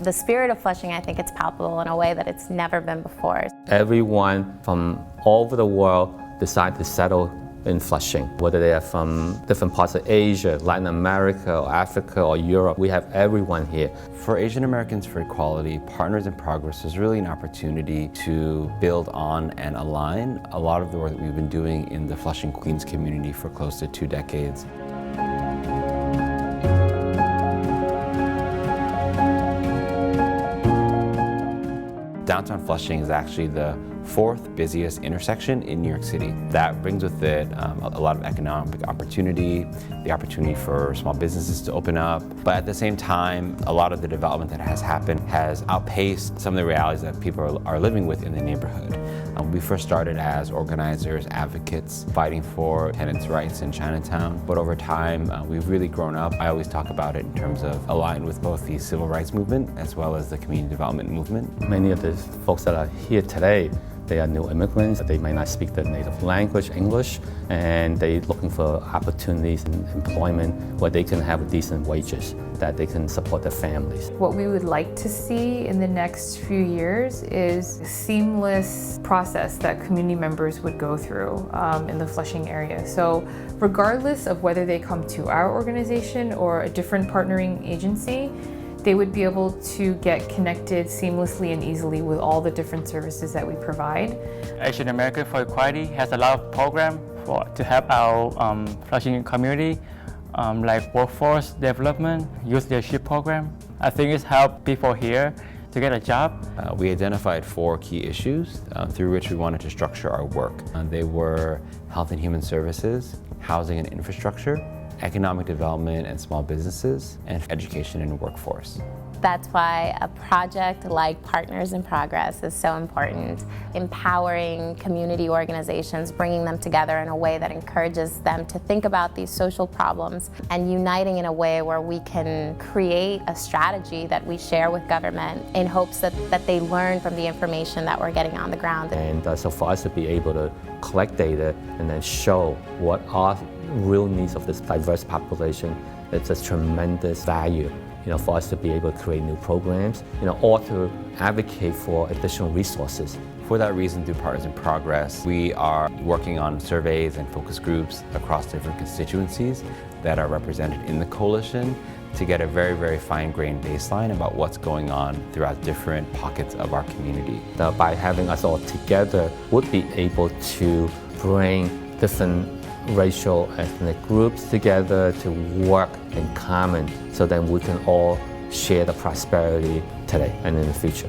The spirit of Flushing, I think it's palpable in a way that it's never been before. Everyone from all over the world decide to settle in Flushing, whether they are from different parts of Asia, Latin America, or Africa, or Europe. We have everyone here. For Asian Americans for Equality, Partners in Progress is really an opportunity to build on and align a lot of the work that we've been doing in the Flushing Queens community for close to 2 decades. Downtown Flushing is actually the 4th busiest intersection in New York City. That brings with it a lot of economic opportunity, the opportunity for small businesses to open up. But at the same time, a lot of the development that has happened has outpaced some of the realities that people are living with in the neighborhood. We first started as organizers, advocates, fighting for tenants' rights in Chinatown. But over time, we've really grown up. I always talk about it in terms of aligned with both the civil rights movement as well as the community development movement. Many of the folks that are here today, they are new immigrants. They may not speak the native language, English, and they're looking for opportunities in employment where they can have decent wages, that they can support their families. What we would like to see in the next few years is a seamless process that community members would go through in the Flushing area. So regardless of whether they come to our organization or a different partnering agency, they would be able to get connected seamlessly and easily with all the different services that we provide. Asian American for Equality has a lot of programs to help our Flushing community, like workforce development, youth leadership program. I think it's helped people here to get a job. We identified 4 key issues through which we wanted to structure our work. They were health and human services, housing and infrastructure, economic development and small businesses, and education and workforce. That's why a project like Partners in Progress is so important. Empowering community organizations, bringing them together in a way that encourages them to think about these social problems and uniting in a way where we can create a strategy that we share with government in hopes that they learn from the information that we're getting on the ground. And so for us to be able to collect data and then show what are real needs of this diverse population, it's a tremendous value, for us to be able to create new programs, or to advocate for additional resources. For that reason, through Partners in Progress, we are working on surveys and focus groups across different constituencies that are represented in the coalition to get a very, very fine-grained baseline about what's going on throughout different pockets of our community. By having us all together, we'll be able to bring different racial, ethnic groups together to work in common so then we can all share the prosperity today and in the future.